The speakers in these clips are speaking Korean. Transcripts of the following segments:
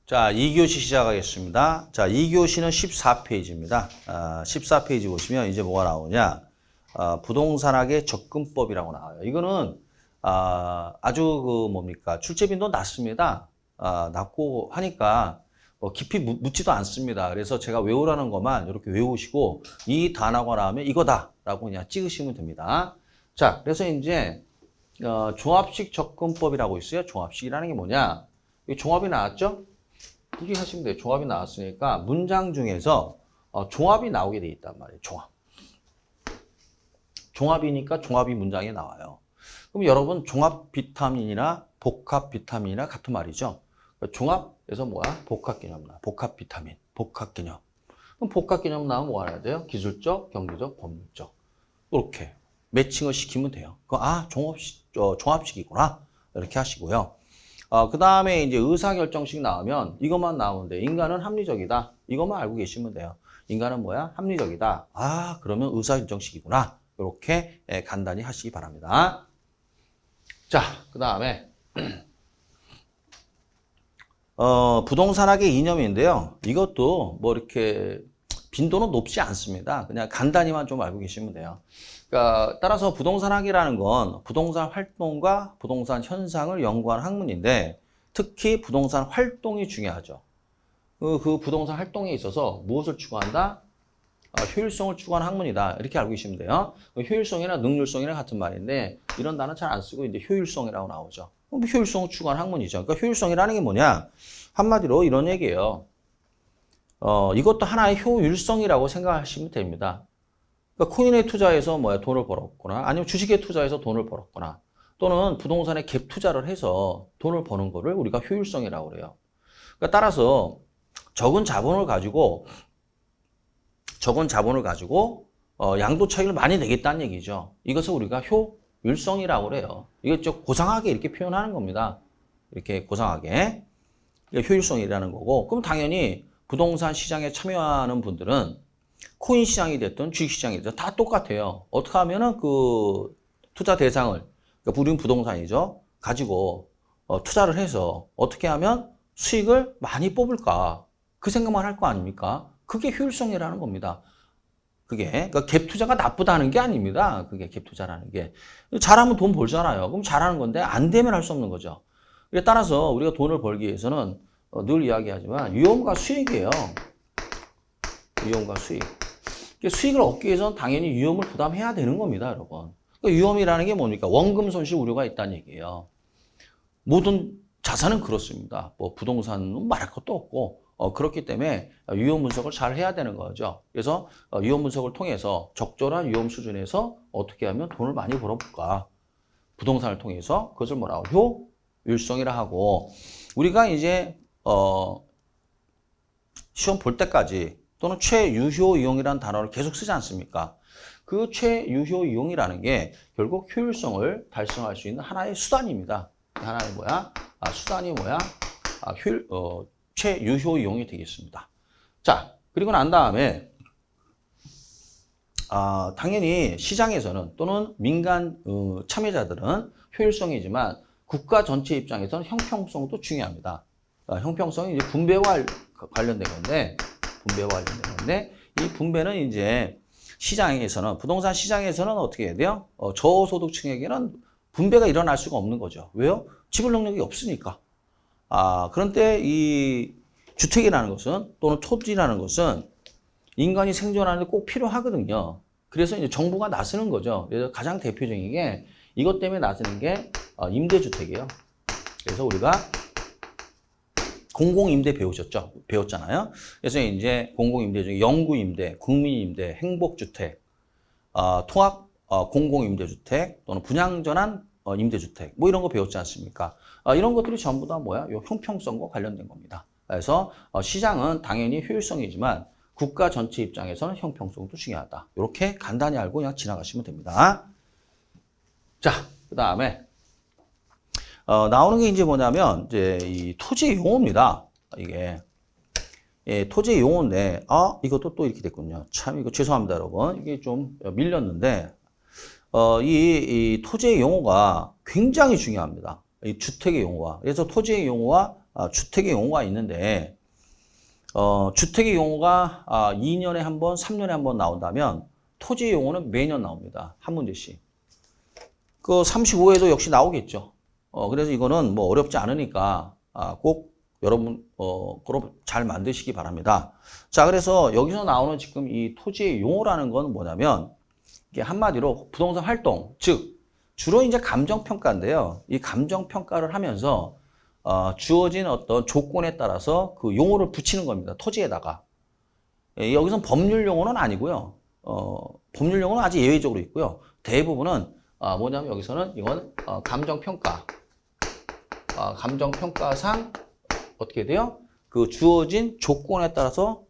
자, 2교시 시작하겠습니다. 자, 2교시는 14페이지입니다. 14페이지 보시면 이제 뭐가 나오냐. 부동산학의 접근법이라고 나와요. 이거는 아주 출제빈도 낮습니다. 낮고 하니까 깊이 묻지도 않습니다. 그래서 제가 외우라는 것만 이렇게 외우시고 이 단어가 나오면 이거다라고 그냥 찍으시면 됩니다. 자, 그래서 이제 종합식 접근법이라고 있어요. 종합식이라는 게 뭐냐. 이 종합이 나왔죠? 이렇게 하시면 돼요. 종합이 나왔으니까 문장 중에서 종합이 나오게 돼 있단 말이에요. 종합. 종합이니까 종합이 문장에 나와요. 그럼 여러분 종합 비타민이나 복합 비타민이나 같은 말이죠. 그러니까 종합에서 뭐야? 복합 개념 나. 복합 비타민, 복합 개념. 그럼 복합 개념 나오면 뭐 해야 돼요? 기술적, 경제적, 법률적. 이렇게 매칭을 시키면 돼요. 종합식이구나. 이렇게 하시고요. 그 다음에 이제 의사결정식 나오면 이것만 나오면 돼요. 인간은 합리적이다. 이것만 알고 계시면 돼요. 인간은 뭐야? 합리적이다. 그러면 의사결정식이구나. 이렇게 간단히 하시기 바랍니다. 자, 그 다음에 부동산학의 이념인데요. 이것도 뭐 이렇게 빈도는 높지 않습니다. 그냥 간단히만 좀 알고 계시면 돼요. 그러니까 따라서 부동산학이라는 건 부동산 활동과 부동산 현상을 연구하는 학문인데 특히 부동산 활동이 중요하죠. 그 부동산 활동에 있어서 무엇을 추구한다? 효율성을 추구하는 학문이다. 이렇게 알고 계시면 돼요. 효율성이나 능률성이나 같은 말인데 이런 단어 잘 안 쓰고 이제 효율성이라고 나오죠. 효율성을 추구하는 학문이죠. 그러니까 효율성이라는 게 뭐냐? 한마디로 이런 얘기예요. 이것도 하나의 효율성이라고 생각하시면 됩니다. 그러니까 코인에 투자해서 돈을 벌었거나 아니면 주식에 투자해서 돈을 벌었거나 또는 부동산에 갭 투자를 해서 돈을 버는 거를 우리가 효율성이라고 그래요. 그러니까 따라서 적은 자본을 가지고 양도 차익을 많이 내겠다는 얘기죠. 이것을 우리가 효율성이라고 그래요. 이게 좀 고상하게 이렇게 표현하는 겁니다. 이렇게 고상하게. 효율성이라는 거고 그럼 당연히 부동산 시장에 참여하는 분들은 코인 시장이 됐든 주식 시장이 됐든 다 똑같아요. 어떻게 하면은 그 투자 대상을, 그러니까 우리는 부동산이죠. 가지고 투자를 해서 어떻게 하면 수익을 많이 뽑을까. 그 생각만 할 거 아닙니까? 그게 효율성이라는 겁니다. 그러니까 갭 투자가 나쁘다는 게 아닙니다. 그게 갭 투자라는 게. 잘하면 돈 벌잖아요. 그럼 잘하는 건데 안 되면 할 수 없는 거죠. 따라서 우리가 돈을 벌기 위해서는 늘 이야기하지만 위험과 수익이에요. 위험과 수익. 수익을 얻기 위해서는 당연히 위험을 부담해야 되는 겁니다, 여러분. 위험이라는 게 뭡니까? 원금 손실 우려가 있다는 얘기예요. 모든 자산은 그렇습니다. 부동산은 말할 것도 없고 그렇기 때문에 위험 분석을 잘 해야 되는 거죠. 그래서 위험 분석을 통해서 적절한 위험 수준에서 어떻게 하면 돈을 많이 벌어볼까? 부동산을 통해서 그것을 뭐라고? 효율성이라 하고 우리가 이제 시험 볼 때까지 또는 최유효 이용이라는 단어를 계속 쓰지 않습니까? 그 최유효 이용이라는 게 결국 효율성을 달성할 수 있는 하나의 수단입니다. 하나의 뭐야? 수단이 뭐야? 최유효 이용이 되겠습니다. 자, 그리고 난 다음에 당연히 시장에서는 또는 민간 참여자들은 효율성이지만 국가 전체 입장에서는 형평성도 중요합니다. 형평성이 이제 분배와 관련된 건데 이 분배는 이제 시장에서는 부동산 시장에서는 어떻게 해야 돼요? 저소득층에게는 분배가 일어날 수가 없는 거죠. 왜요? 지불 능력이 없으니까. 그런데 이 주택이라는 것은 또는 토지라는 것은 인간이 생존하는 데 꼭 필요하거든요. 그래서 이제 정부가 나서는 거죠. 그래서 가장 대표적인 게 이것 때문에 나서는 게 임대주택이에요. 그래서 우리가 공공임대 배웠잖아요. 그래서 이제 공공임대 중에 영구임대, 국민임대, 행복주택, 통합 공공임대주택 또는 분양전환 임대주택 이런 거 배웠지 않습니까? 이런 것들이 전부 다 뭐야? 요 형평성과 관련된 겁니다. 그래서 시장은 당연히 효율성이지만 국가 전체 입장에서는 형평성도 중요하다. 이렇게 간단히 알고 그냥 지나가시면 됩니다. 자, 그 다음에 나오는 게 이제 뭐냐면 이제 이 토지 용어입니다. 이게 토지 용어인데 이것도 또 이렇게 됐군요. 참 이거 죄송합니다, 여러분. 이게 좀 밀렸는데 이 토지의 용어가 굉장히 중요합니다. 이 주택의 용어와 그래서 토지의 용어와 주택의 용어가 있는데 주택의 용어가 2년에 한 번, 3년에 한 번 나온다면 토지의 용어는 매년 나옵니다. 한 문제씩. 그 35회도 역시 나오겠죠. 그래서 이거는 뭐 어렵지 않으니까 꼭 여러분 그럼 잘 만드시기 바랍니다. 자, 그래서 여기서 나오는 지금 이 토지의 용어라는 건 뭐냐면 이게 한마디로 부동산 활동, 즉 주로 이제 감정평가인데요. 이 감정평가를 하면서 주어진 어떤 조건에 따라서 그 용어를 붙이는 겁니다. 토지에다가. 여기서는 법률 용어는 아니고요. 법률 용어는 아주 예외적으로 있고요. 대부분은 뭐냐면 여기서는 이건 감정평가. 감정평가상 어떻게 돼요? 그 주어진 조건에 따라서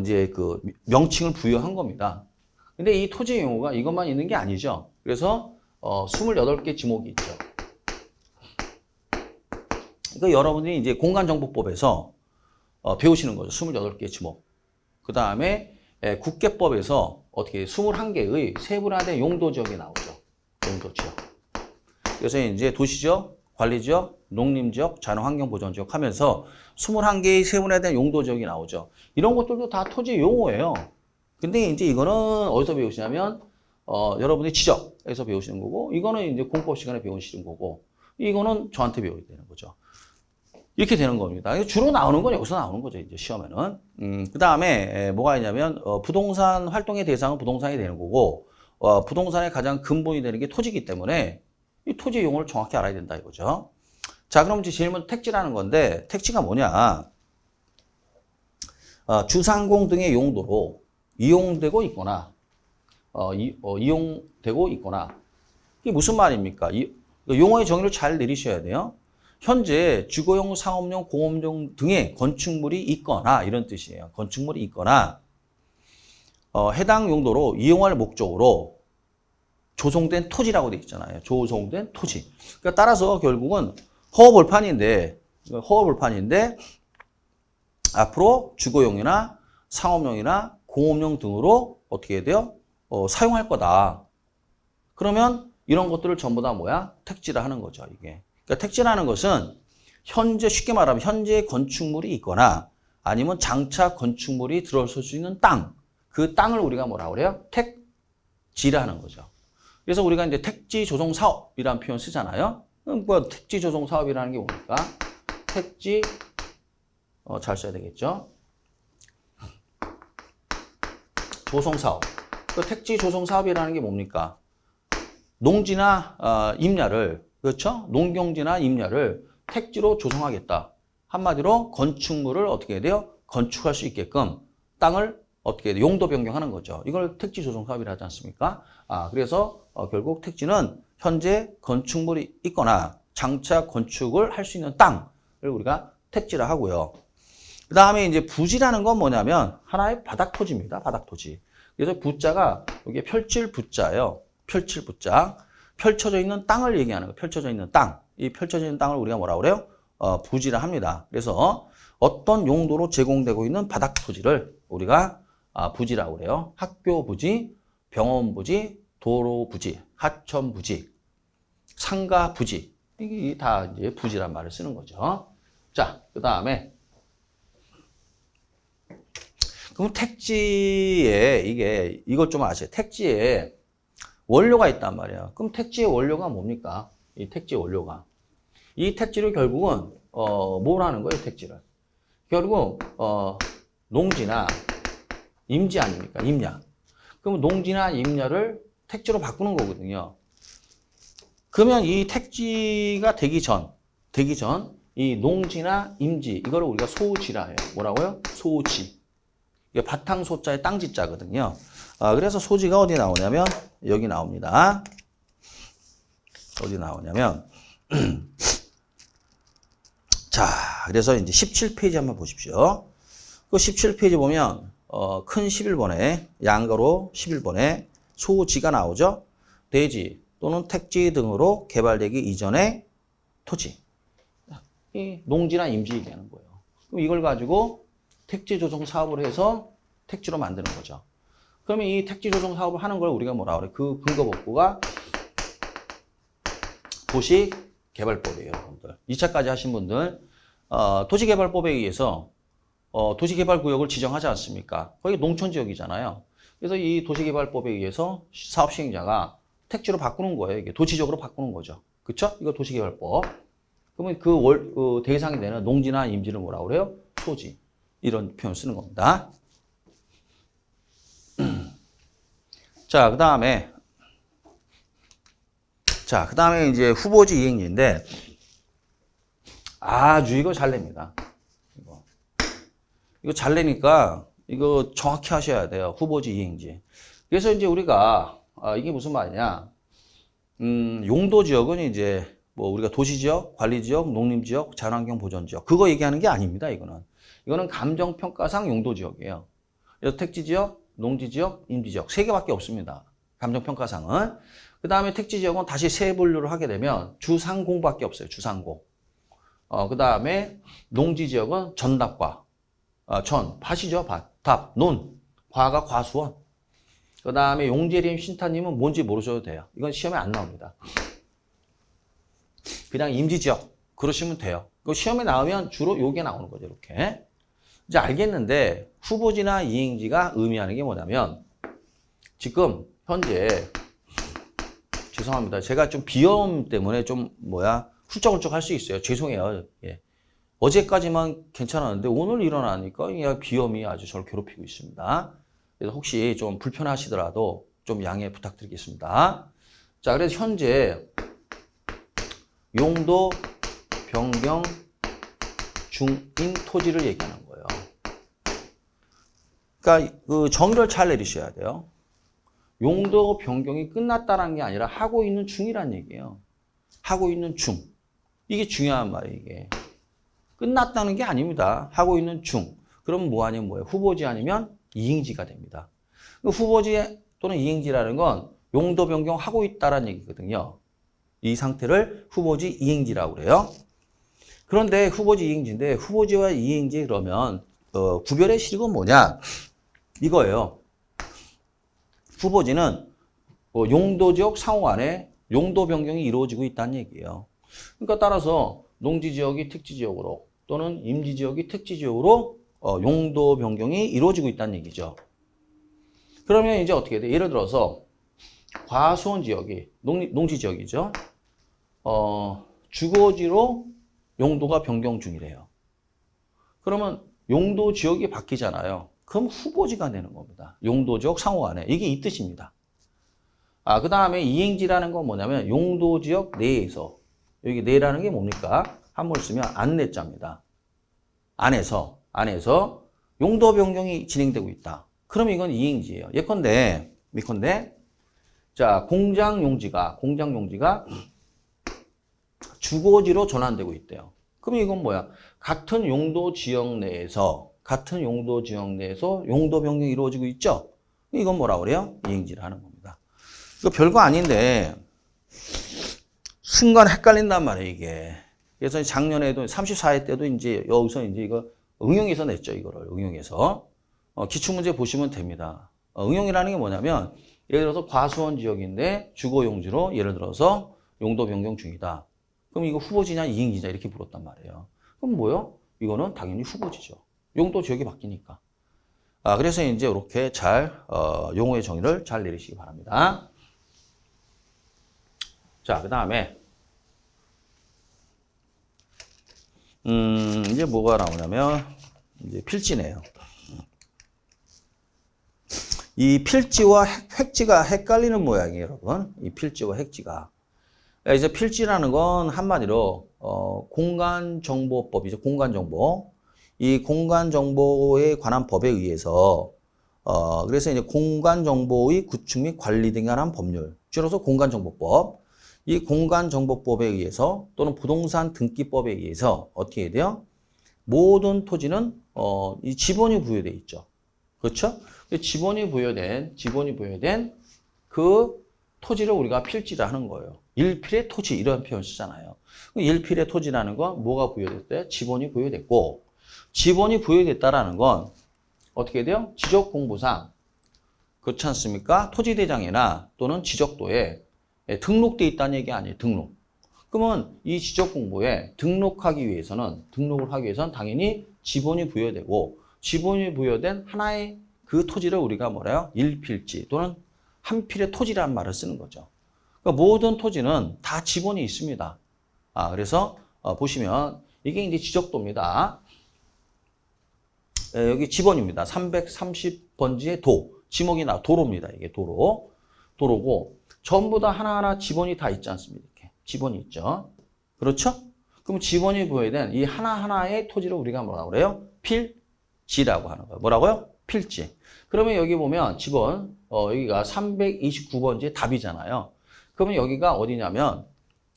이제 그 명칭을 부여한 겁니다. 근데 이 토지 용어가 이것만 있는 게 아니죠. 그래서 28개 지목이 있죠. 이거 여러분들이 이제 공간정보법에서 배우시는 거죠. 28개 지목. 그 다음에 국계법에서 어떻게 21개의 세분화된 용도지역이 나오죠. 용도지역. 그래서 이제 도시지역, 관리지역, 농림지역, 자연환경보전지역 하면서 21개의 세분화된 용도지역이 나오죠. 이런 것들도 다 토지 용어예요. 근데 이제 이거는 어디서 배우시냐면 여러분이 지적에서 배우시는 거고, 이거는 이제 공법 시간에 배우시는 거고, 이거는 저한테 배워야 되는 거죠. 이렇게 되는 겁니다. 주로 나오는 건 여기서 나오는 거죠, 이제 시험에는. 그 다음에 뭐가 있냐면 부동산 활동의 대상은 부동산이 되는 거고, 부동산의 가장 근본이 되는 게 토지이기 때문에 이 토지 용어를 정확히 알아야 된다 이거죠. 자, 그럼 이제 제일 먼저 택지라는 건데, 택지가 뭐냐? 주상공 등의 용도로 이용되고 있거나, 이용되고 있거나, 이게 무슨 말입니까? 용어의 정의를 잘 내리셔야 돼요. 현재 주거용, 상업용, 공업용 등의 건축물이 있거나 이런 뜻이에요. 건축물이 있거나 해당 용도로 이용할 목적으로 조성된 토지라고 되어 있잖아요. 조성된 토지. 그러니까 따라서 결국은 허허벌판인데 앞으로 주거용이나 상업용이나 공업용 등으로 어떻게 해야 돼요? 사용할 거다. 그러면 이런 것들을 전부 다 뭐야? 택지라 하는 거죠, 이게. 그러니까 택지라는 것은 현재, 쉽게 말하면 현재 건축물이 있거나 아니면 장차 건축물이 들어설 수 있는 땅, 그 땅을 우리가 뭐라고 그래요? 택지라 하는 거죠. 그래서 우리가 이제 택지 조성 사업이라는 표현 쓰잖아요. 뭐 택지 조성 사업이라는 게 뭡니까? 택지 잘 써야 되겠죠? 조성 사업. 그 택지 조성 사업이라는 게 뭡니까? 농지나 임야를, 그렇죠? 농경지나 임야를 택지로 조성하겠다. 한마디로 건축물을 어떻게 해야 돼요? 건축할 수 있게끔 땅을 어떻게 해야 돼요? 용도 변경하는 거죠. 이걸 택지 조성 사업이라 하지 않습니까? 그래서 결국 택지는 현재 건축물이 있거나 장차 건축을 할 수 있는 땅을 우리가 택지라 하고요. 그 다음에 이제 부지라는 건 뭐냐면 하나의 바닥 토지입니다. 바닥 토지. 그래서 부자가 이게 펼칠 부자예요. 펼칠 부자. 펼쳐져 있는 땅을 얘기하는 거예요. 펼쳐져 있는 땅. 이 펼쳐져 있는 땅을 우리가 뭐라고 그래요? 부지라 합니다. 그래서 어떤 용도로 제공되고 있는 바닥 토지를 우리가 부지라고 그래요. 학교 부지, 병원 부지, 도로 부지, 하천 부지, 상가 부지. 이게 다 이제 부지란 말을 쓰는 거죠. 자, 그 다음에 그럼 택지에 이것 좀 아세요. 택지에 원료가 있단 말이야. 그럼 택지의 원료가 뭡니까? 이 택지의 원료가. 이 택지를 결국은 뭘 하는 거예요, 택지를? 결국 농지나 임지 아닙니까? 임야. 그럼 농지나 임야를 택지로 바꾸는 거거든요. 그러면 이 택지가 되기 전 이 농지나 임지 이거를 우리가 소지라 해요. 뭐라고요? 소지. 이게 바탕소자의 땅지자거든요. 그래서 소지가 어디 나오냐면 여기 나옵니다. 어디 나오냐면 자, 그래서 이제 17페이지 한번 보십시오. 그 17페이지 보면 큰 11번에 양가로 11번에 소지가 나오죠. 대지 또는 택지 등으로 개발되기 이전의 토지. 이 농지나 임지 얘기하는 거예요. 그럼 이걸 가지고 택지 조성 사업을 해서 택지로 만드는 거죠. 그러면 이 택지 조성 사업을 하는 걸 우리가 뭐라 그래? 그 근거 복구가 도시 도시개발법이에요, 여러분들. 2차까지 하신 분들, 도시개발법에 의해서 도시개발구역을 지정하지 않습니까? 거기 농촌지역이잖아요. 그래서 이 도시개발법에 의해서 사업시행자가 택지로 바꾸는 거예요. 이게 도지적으로 바꾸는 거죠. 그쵸? 이거 도시개발법. 그러면 그 대상이 되는 농지나 임지를 뭐라고 그래요? 토지. 이런 표현 쓰는 겁니다. 자, 그 다음에 이제 후보지 이행지인데 아주 이거 잘 냅니다. 이거 잘 내니까 이거 정확히 하셔야 돼요. 후보지 이행지. 그래서 이제 우리가 이게 무슨 말이냐? 용도지역은 이제 뭐 우리가 도시지역, 관리지역, 농림지역, 자연환경 보전지역 그거 얘기하는 게 아닙니다. 이거는 감정평가상 용도지역이에요. 그래서 택지지역, 농지지역, 임지지역 3개밖에 없습니다. 감정평가상은. 그 다음에 택지지역은 다시 세 분류를 하게 되면 주상공밖에 없어요. 주상공. 그 다음에 농지지역은 전답과 밭이죠. 답, 논, 과가 과수원. 그 다음에 용재림, 신타님은 뭔지 모르셔도 돼요. 이건 시험에 안 나옵니다. 그냥 임지지역 그러시면 돼요. 시험에 나오면 주로 요게 나오는 거죠. 이렇게. 이제 알겠는데 후보지나 이행지가 의미하는 게 뭐냐면 지금 현재 죄송합니다. 제가 좀 비염 때문에 좀 훌쩍훌쩍 할 수 있어요. 죄송해요. 예. 어제까지만 괜찮았는데 오늘 일어나니까 비염이 아주 저를 괴롭히고 있습니다. 그래서 혹시 좀 불편하시더라도 좀 양해 부탁드리겠습니다. 자, 그래서 현재 용도 변경 중인 토지를 얘기하는 거예요. 그러니까 그 정의를 잘 내리셔야 돼요. 용도 변경이 끝났다는 게 아니라 하고 있는 중이란 얘기예요. 하고 있는 중. 이게 중요한 말이에요, 이게. 끝났다는 게 아닙니다. 하고 있는 중. 그럼 뭐 아니면 뭐예요? 후보지 아니면 이행지가 됩니다. 후보지 또는 이행지라는 건 용도 변경하고 있다는 얘기거든요. 이 상태를 후보지 이행지라고 그래요. 그런데 후보지 이행지인데 후보지와 이행지 그러면 구별의 식은 뭐냐? 이거예요. 후보지는 용도지역 상호 안에 용도 변경이 이루어지고 있다는 얘기예요. 그러니까 따라서 농지지역이 택지지역으로 또는 임지지역이 택지지역으로 용도 변경이 이루어지고 있다는 얘기죠. 그러면 이제 어떻게 돼? 예를 들어서 과수원 지역이 농지지역이죠. 주거지로 용도가 변경 중이래요. 그러면 용도 지역이 바뀌잖아요. 그럼 후보지가 되는 겁니다. 용도지역 상호 안에. 이게 이 뜻입니다. 그 다음에 이행지라는 건 뭐냐면 용도지역 내에서 여기 내라는 게 뭡니까? 한문을 쓰면 안내자입니다. 안에서 용도 변경이 진행되고 있다. 그럼 이건 이행지예요. 예컨대 자, 공장 용지가 주거지로 전환되고 있대요. 그럼 이건 뭐야? 같은 용도 지역 내에서 용도 변경이 이루어지고 있죠? 이건 뭐라고 그래요? 이행지라는 겁니다. 이거 별거 아닌데 순간 헷갈린단 말이에요, 이게. 그래서 작년에도 34회 때도 이제 여기서 이제 이거 응용해서 냈죠, 이거를. 응용해서. 기출문제 보시면 됩니다. 응용이라는 게 뭐냐면 예를 들어서 과수원 지역인데 주거용지로 예를 들어서 용도 변경 중이다. 그럼 이거 후보지냐 이행지냐 이렇게 물었단 말이에요. 그럼 뭐요? 이거는 당연히 후보지죠. 용도 지역이 바뀌니까. 그래서 이제 이렇게 잘 용어의 정의를 잘 내리시기 바랍니다. 자, 그 다음에 이제 뭐가 나오냐면 이제 필지네요. 이 필지와 획지가 헷갈리는 모양이에요, 여러분. 이 필지와 획지가. 이제 필지라는 건 한마디로 공간정보법이죠. 공간정보. 이 공간정보에 관한 법에 의해서 그래서 이제 공간정보의 구축 및 관리 등에 관한 법률, 줄여서 공간정보법. 이 공간정보법에 의해서 또는 부동산 등기법에 의해서 어떻게 해야 돼요? 모든 토지는 이 지번이 부여돼 있죠. 그렇죠? 지번이 부여된 그 토지를 우리가 필지라 하는 거예요. 일필의 토지 이런 표현 쓰잖아요. 일필의 토지라는 건 뭐가 부여됐대? 지번이 부여됐고, 지번이 부여됐다라는 건 어떻게 돼요? 지적공부상 그렇지 않습니까? 토지대장이나 또는 지적도에 등록돼 있다는 얘기 아니에요. 등록. 그러면 이 지적공고에 등록을 하기 위해서는 당연히 지본이 부여되고 지본이 부여된 하나의 그 토지를 우리가 뭐래요? 일필지 또는 한 필의 토지라는 말을 쓰는 거죠. 그러니까 모든 토지는 다 지본이 있습니다. 그래서 보시면 이게 이제 지적도입니다. 여기 지번입니다. 330번지의 지목이 도로입니다. 이게 도로고 전부 다 하나하나 지번이 다 있지 않습니까? 이렇게 지번이 있죠. 그렇죠? 그럼 지번이 부여된 이 하나하나의 토지를 우리가 뭐라고 그래요? 필지라고 하는 거예요. 뭐라고요? 필지. 그러면 여기 보면 지번 여기가 329번지의 답이잖아요. 그러면 여기가 어디냐면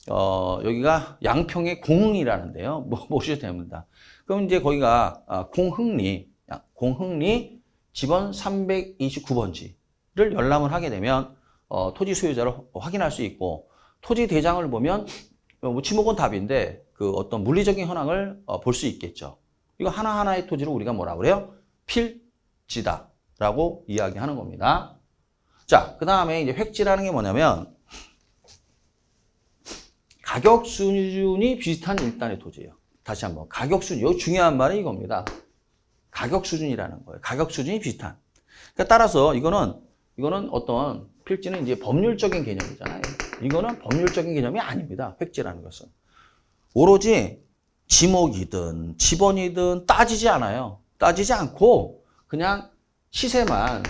여기가 양평의 공흥이라는데요. 모셔도 됩니다. 그럼 이제 거기가 공흥리 지번 329번지를 열람을 하게 되면 토지 소유자를 확인할 수 있고 토지 대장을 보면 지목은 답인데 그 어떤 물리적인 현황을 볼 수 있겠죠. 이거 하나하나의 토지를 우리가 뭐라고 그래요? 필지다라고 이야기하는 겁니다. 자, 그 다음에 이제 획지라는 게 뭐냐면 가격 수준이 비슷한 일단의 토지예요. 다시 한번 가격 수준, 여기 중요한 말은 이겁니다. 가격 수준이라는 거예요. 가격 수준이 비슷한. 그러니까 따라서 이거는 어떤 필지는 이제 법률적인 개념이잖아요. 이거는 법률적인 개념이 아닙니다. 획지라는 것은 오로지 지목이든 지번이든 따지지 않아요. 따지지 않고 그냥 시세만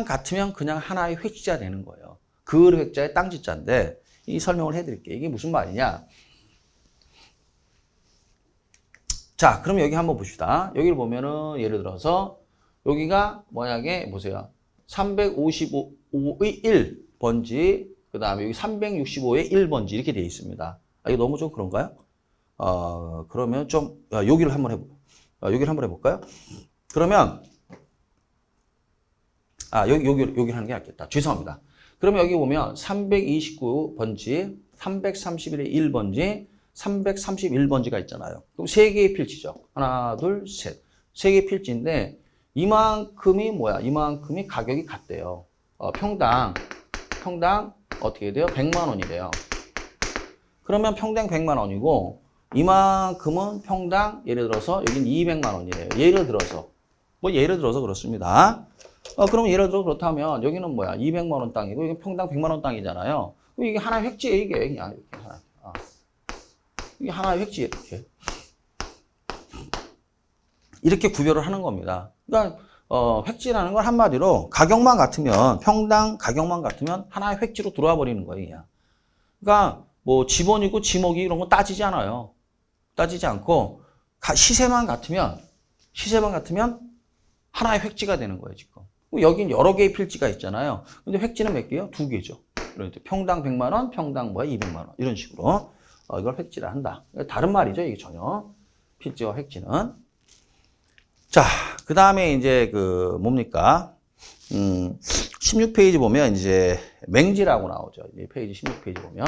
같으면 그냥 하나의 획지가 되는 거예요. 그 획자의 땅지자인데 이 설명을 해드릴게요. 이게 무슨 말이냐? 자, 그럼 여기 한번 봅시다. 여기를 보면은 예를 들어서 여기가 만약에 보세요. 355의 1번지, 그 다음에 여기 365의 1번지 이렇게 되어 있습니다. 이거 너무 좀 그런가요? 그러면 좀 여기를 한번 해볼까요? 그러면 여기를 하는 게 낫겠다. 죄송합니다. 그러면 여기 보면 329번지, 331의 1번지, 331번지가 있잖아요. 그럼 3개의 필지죠. 하나, 둘, 셋. 3개의 필지인데 이만큼이 뭐야? 이만큼이 가격이 같대요. 평당 어떻게 돼요? 100만 원이래요. 그러면 평당 100만 원이고 이만큼은 평당 예를 들어서 여긴 200만 원이래요. 예를 들어서 그렇습니다. 그럼 예를 들어 그렇다면 여기는 뭐야? 200만 원 땅이고 여기 평당 100만 원 땅이잖아요. 그럼 이게 하나의 획지예요. 이게 그냥 이렇게 하나. 이게 하나의 획지예요. 이렇게 구별을 하는 겁니다. 그러니까 획지라는 건 한마디로 가격만 같으면 평당 가격만 같으면 하나의 획지로 들어와 버리는 거예요. 그냥. 그러니까 뭐 지번이고 지목이 이런 거 따지지 않아요. 따지지 않고 시세만 같으면 하나의 획지가 되는 거예요. 지금. 여긴 여러 개의 필지가 있잖아요. 근데 획지는 몇 개요? 2개죠. 그러니까 평당 100만 원, 평당 200만 원 이런 식으로 이걸 획지를 한다. 다른 말이죠. 이게 전혀 필지와 획지는. 자, 그 다음에 이제 그 뭡니까? 16페이지 보면 이제 맹지라고 나오죠. 이 페이지 16페이지 보면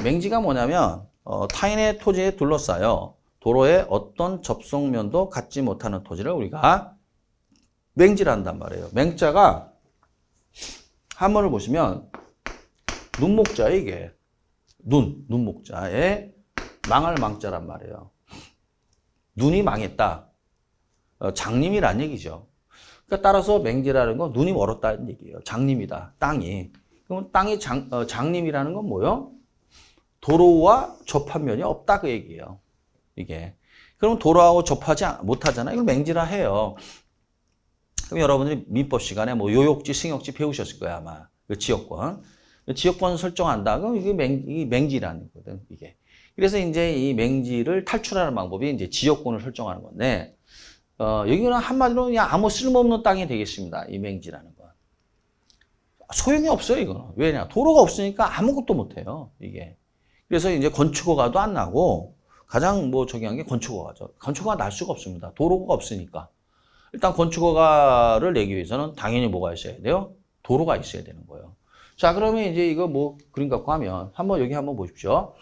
맹지가 뭐냐면 타인의 토지에 둘러싸여 도로에 어떤 접속면도 갖지 못하는 토지를 우리가 맹지를 한단 말이에요. 맹자가 한문을 보시면 눈목자에 이게 눈목자에 망할 망자란 말이에요. 눈이 망했다. 장님이란 얘기죠. 그러니까 따라서 맹지라는 건 눈이 멀었다는 얘기예요. 장님이다. 땅이. 그럼 땅이 장님이라는 건 뭐예요? 도로와 접한 면이 없다 그 얘기예요. 이게. 그럼 도로하고 접하지 못하잖아요. 이걸 맹지라 해요. 그럼 여러분들이 민법 시간에 뭐 요역지, 승역지 배우셨을 거야 아마. 그 지역권. 지역권 설정한다. 그럼 이게 맹지라는 거거든. 이게. 그래서 이제 이 맹지를 탈출하는 방법이 이제 지역권을 설정하는 건데. 여기는 한마디로 그냥 아무 쓸모없는 땅이 되겠습니다. 이 맹지라는 건. 소용이 없어요, 이거는. 왜냐? 도로가 없으니까 아무것도 못해요, 이게. 그래서 이제 건축허가도 안 나고, 가장 저기한 게 건축허가죠. 건축허가 날 수가 없습니다. 도로가 없으니까. 일단 건축허가를 내기 위해서는 당연히 뭐가 있어야 돼요? 도로가 있어야 되는 거예요. 자, 그러면 이제 이거 그림 갖고 하면, 여기 한번 보십시오.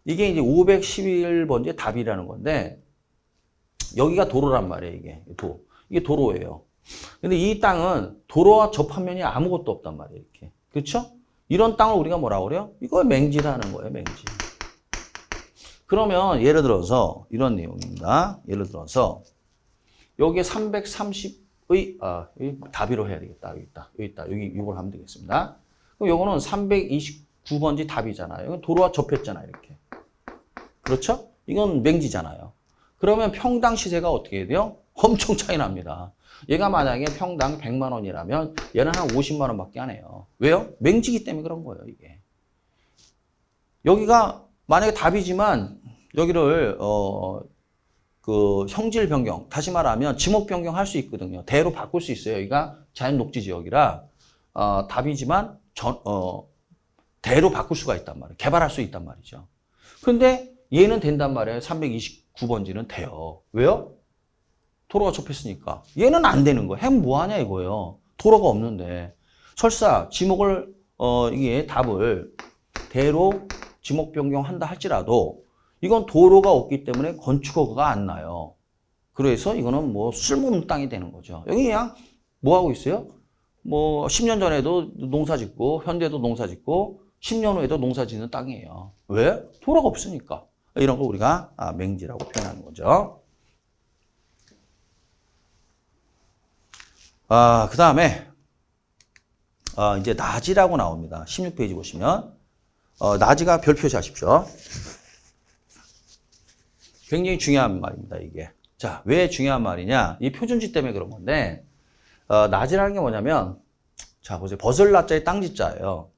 이게 이제 511번째 답이라는 건데, 여기가 도로란 말이에요, 이게. 이게 도로예요. 근데 이 땅은 도로와 접한 면이 아무것도 없단 말이에요, 이렇게. 그렇죠? 이런 땅을 우리가 뭐라고 그래요? 이걸 맹지라는 거예요, 맹지. 그러면 예를 들어서 이런 내용입니다. 예를 들어서 여기에 330의 여기 답이로 해야 되겠다. 여기 있다. 여기 이걸 하면 되겠습니다. 그럼 요거는 329번지 답이잖아요. 이건 도로와 접했잖아요, 이렇게. 그렇죠? 이건 맹지잖아요. 그러면 평당 시세가 어떻게 돼요? 엄청 차이 납니다. 얘가 만약에 평당 100만 원이라면 얘는 한 50만 원밖에 안 해요. 왜요? 맹지기 때문에 그런 거예요, 이게. 여기가 만약에 답이지만 여기를 그 형질 변경, 다시 말하면 지목 변경 할 수 있거든요. 대로 바꿀 수 있어요. 여기가 자연 녹지 지역이라 답이지만 대로 바꿀 수가 있단 말이에요. 개발할 수 있단 말이죠. 그런데 얘는 된단 말이에요. 329번지는 돼요. 왜요? 도로가 접했으니까. 얘는 안 되는 거예요. 햄 뭐하냐 이거예요. 도로가 없는데. 설사 지목을 이게 답을 대로 지목 변경한다 할지라도 이건 도로가 없기 때문에 건축허가가 안 나요. 그래서 이거는 뭐 쓸모없는 땅이 되는 거죠. 여기 그냥 뭐 하고 있어요? 뭐 10년 전에도 농사 짓고 현재도 농사 짓고 10년 후에도 농사 짓는 땅이에요. 왜? 도로가 없으니까. 이런 거 우리가 맹지라고 표현하는 거죠. 그 다음에 이제 나지라고 나옵니다. 16페이지 보시면 나지가 별 표시하십시오. 굉장히 중요한 말입니다, 이게. 자, 왜 중요한 말이냐? 이 표준지 때문에 그런 건데 나지라는 게 뭐냐면 자, 보세요. 벗을 나자에 땅지자예요.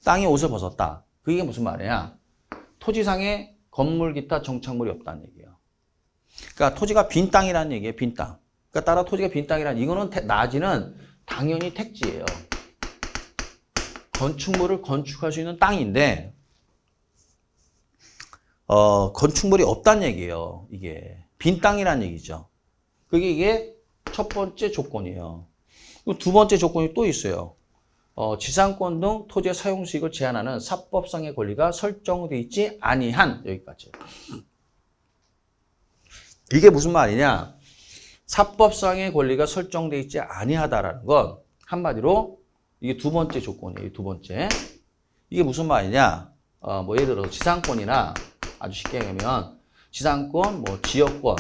땅이 옷을 벗었다. 그게 무슨 말이냐? 토지상에 건물 기타 정착물이 없다는 얘기예요. 그러니까 토지가 빈 땅이라는 얘기예요, 빈 땅. 그러니까 따라 토지가 빈 땅이라는 이거는 나지는 당연히 택지예요. 건축물을 건축할 수 있는 땅인데 건축물이 없다는 얘기예요. 이게 빈 땅이라는 얘기죠. 그게 이게 첫 번째 조건이에요. 두 번째 조건이 또 있어요. 지상권 등 토지의 사용 수익을 제한하는 사법상의 권리가 설정되어 있지 아니한 여기까지. 이게 무슨 말이냐? 사법상의 권리가 설정되어 있지 아니하다라는 건 한마디로 이게 두 번째 조건이에요. 두 번째. 이게 무슨 말이냐? 뭐 예를 들어 지상권이나 아주 쉽게 얘기하면 지상권, 뭐 지역권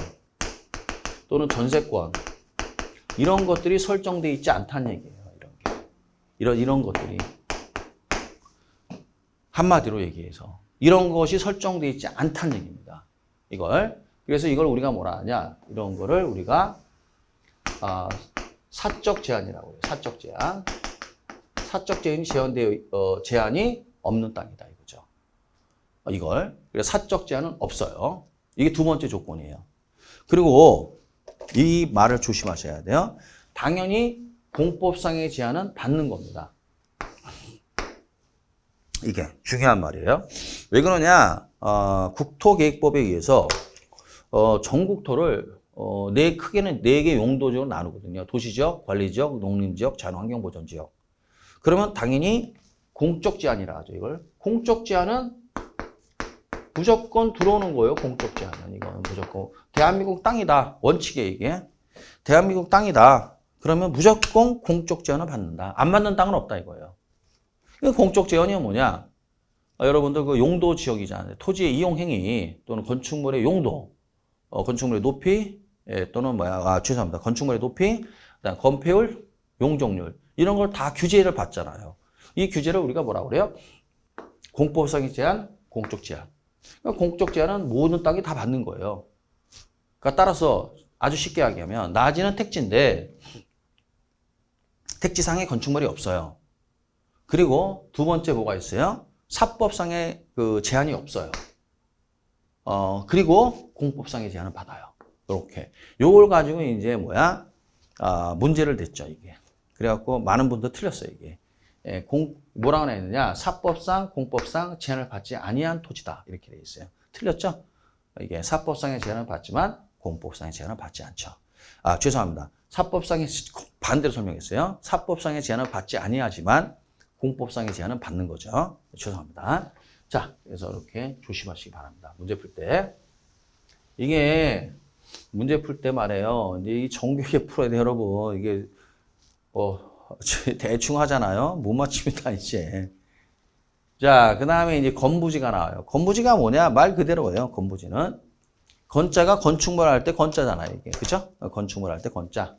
또는 전세권 이런 것들이 설정되어 있지 않다는 얘기예요. 이런 것들이 한마디로 얘기해서 이런 것이 설정되어 있지 않다는 얘기입니다. 그래서 이걸 우리가 뭐라 하냐? 이런 거를 우리가 사적 제한이라고 해요. 사적 제한. 사적 제한이 제한이 없는 땅이다 이거죠. 그래서 사적 제한은 없어요. 이게 두 번째 조건이에요. 그리고 이 말을 조심하셔야 돼요. 당연히 공법상의 제한은 받는 겁니다. 이게 중요한 말이에요. 왜 그러냐? 국토계획법에 의해서 전국토를 크게는 4개 용도지역으로 나누거든요. 도시지역, 관리지역, 농림지역, 자연환경보전지역. 그러면 당연히 공적 제한이라 하죠. 이걸 공적 제한은 무조건 들어오는 거예요. 공적 제한은 이건 무조건 대한민국 땅이다. 원칙에 이게 대한민국 땅이다. 그러면 무조건 공적 제한을 받는다. 안 받는 땅은 없다 이거예요. 공적 제한이 뭐냐? 여러분들 그 용도 지역이잖아요. 토지의 이용 행위 또는 건축물의 용도, 건축물의 높이 또는 죄송합니다. 건축물의 높이, 그다음 건폐율, 용적률 이런 걸 다 규제를 받잖아요. 이 규제를 우리가 뭐라고 그래요? 공법상의 제한, 공적 제한. 그러니까 공적 제한은 모든 땅이 다 받는 거예요. 그러니까 따라서 아주 쉽게 얘기하면 나지는 택지인데 택지상에 건축물이 없어요. 그리고 두 번째 뭐가 있어요? 사법상의 그 제한이 없어요. 그리고 공법상의 제한을 받아요. 이렇게. 요걸 가지고 이제 문제를 냈죠, 이게. 그래갖고 많은 분들 틀렸어요, 이게. 뭐라고 했느냐? 사법상, 공법상 제한을 받지 아니한 토지다. 이렇게 돼 있어요. 틀렸죠? 이게 사법상의 제한을 받지만 공법상의 제한을 받지 않죠. 죄송합니다. 사법상의 반대로 설명했어요. 사법상의 제한을 받지 아니하지만 공법상의 제한은 받는 거죠. 죄송합니다. 자, 그래서 이렇게 조심하시기 바랍니다. 문제 풀 때. 이게 문제 풀 때 말이에요. 이제 이 정교하게 풀어야 돼요, 여러분. 이게 대충 하잖아요. 못 맞춥니다, 이제. 자, 그 다음에 이제 건부지가 나와요. 건부지가 뭐냐? 말 그대로예요. 건부지는. 건자가 건축물 할 때 건자잖아요. 이게. 그죠? 건축물 할 때 건자.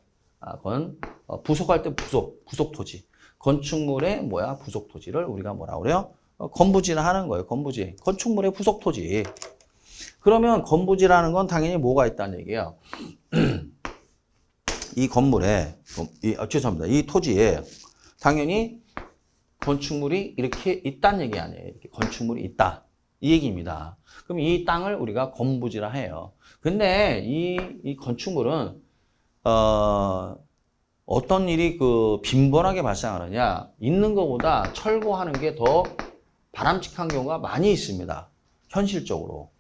부속할 때 부속 토지. 건축물의 뭐야? 부속 토지를 우리가 뭐라 그래요? 건부지를 하는 거예요. 건부지. 건축물의 부속 토지. 그러면 건부지라는 건 당연히 뭐가 있다는 얘기예요. 이 건물에, 죄송합니다. 이 토지에 당연히 건축물이 이렇게 있다는 얘기 아니에요. 이렇게 건축물이 있다. 이 얘기입니다. 그럼 이 땅을 우리가 건부지라 해요. 근데 이 건축물은, 어떤 일이 빈번하게 발생하느냐. 있는 것보다 철거하는 게 더 바람직한 경우가 많이 있습니다. 현실적으로.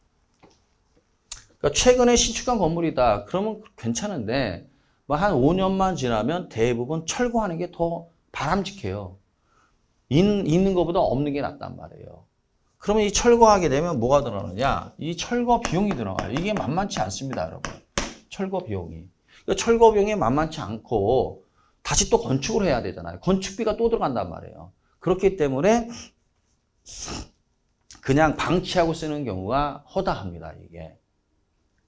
그러니까 최근에 신축한 건물이다. 그러면 괜찮은데, 뭐 한 5년만 지나면 대부분 철거하는 게 더 바람직해요. 있는 것보다 없는 게 낫단 말이에요. 그러면 이 철거하게 되면 뭐가 들어가느냐? 이 철거 비용이 들어가요. 이게 만만치 않습니다, 여러분. 철거 비용이. 그러니까 철거 비용이 만만치 않고 다시 또 건축을 해야 되잖아요. 건축비가 또 들어간단 말이에요. 그렇기 때문에 그냥 방치하고 쓰는 경우가 허다합니다, 이게.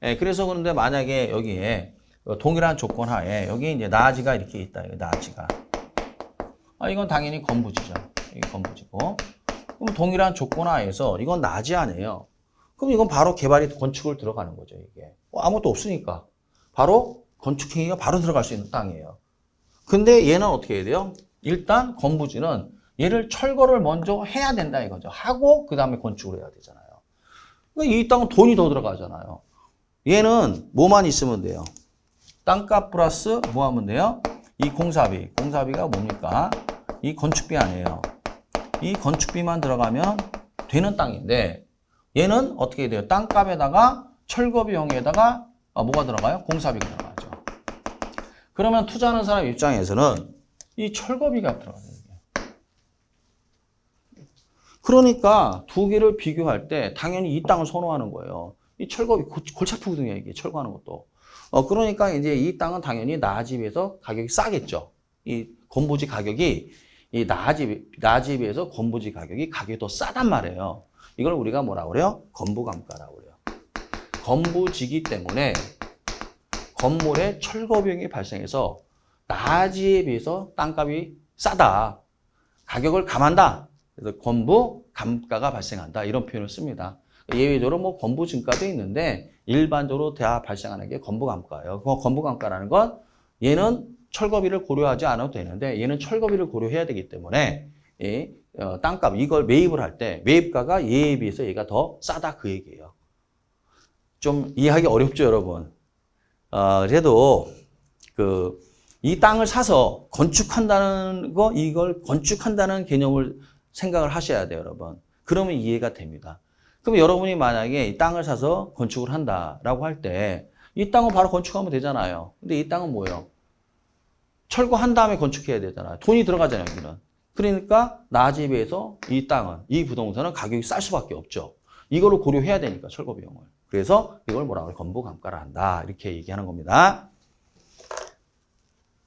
예, 그래서 그런데 만약에 여기에 동일한 조건 하에 여기 이제 나지가 이렇게 있다, 나지가. 이건 당연히 건부지죠. 이 건부지고. 그럼 동일한 조건 하에서 이건 나지 아니에요. 그럼 이건 바로 개발이 건축을 들어가는 거죠, 이게. 아무것도 없으니까. 바로 건축행위가 바로 들어갈 수 있는 땅이에요. 근데 얘는 어떻게 해야 돼요? 일단 건부지는 얘를 철거를 먼저 해야 된다 이거죠. 하고 그 다음에 건축을 해야 되잖아요. 그러니까 이 땅은 돈이 더 들어가잖아요. 얘는 뭐만 있으면 돼요? 땅값 플러스 뭐 하면 돼요? 이 공사비. 공사비가 뭡니까? 이 건축비 아니에요. 이 건축비만 들어가면 되는 땅인데 얘는 어떻게 돼요? 땅값에다가 철거 비용에다가 뭐가 들어가요? 공사비가 들어가죠. 그러면 투자하는 사람 입장에서는 이 철거비가 들어가요. 그러니까 두 개를 비교할 때 당연히 이 땅을 선호하는 거예요. 이 철거비 골치 아프거든요, 이게 철거하는 것도. 그러니까 이제 이 땅은 당연히 나아집에 비해서 가격이 싸겠죠. 이 건부지 가격이 이 나아집에 비해서 건부지 가격이 더 싸단 말이에요. 이걸 우리가 뭐라고 그래요? 건부감가라고 그래요. 건부지기 때문에 건물에 철거 비용이 발생해서 나아지에 비해서 땅값이 싸다. 가격을 감한다. 그래서 건부감가가 발생한다. 이런 표현을 씁니다. 예외적으로 뭐 건부증가도 있는데 일반적으로 다 발생하는 게 건부감가예요. 건부감가라는 건 얘는 철거비를 고려하지 않아도 되는데 얘는 철거비를 고려해야 되기 때문에 땅값 이걸 매입을 할 때 매입가가 얘에 비해서 얘가 더 싸다 그 얘기예요. 좀 이해하기 어렵죠, 여러분. 그래도 이 땅을 사서 건축한다는 거 이걸 건축한다는 개념을 생각을 하셔야 돼요, 여러분. 그러면 이해가 됩니다. 그럼 여러분이 만약에 이 땅을 사서 건축을 한다라고 할 때 이 땅은 바로 건축하면 되잖아요. 근데 이 땅은 뭐예요? 철거한 다음에 건축해야 되잖아요. 돈이 들어가잖아요, 여기는. 그러니까 나아지에 비해서 이 땅은, 이 부동산은 가격이 쌀 수밖에 없죠. 이거를 고려해야 되니까, 철거 비용을. 그래서 이걸 뭐라고 해요? 건부감가를 한다. 이렇게 얘기하는 겁니다.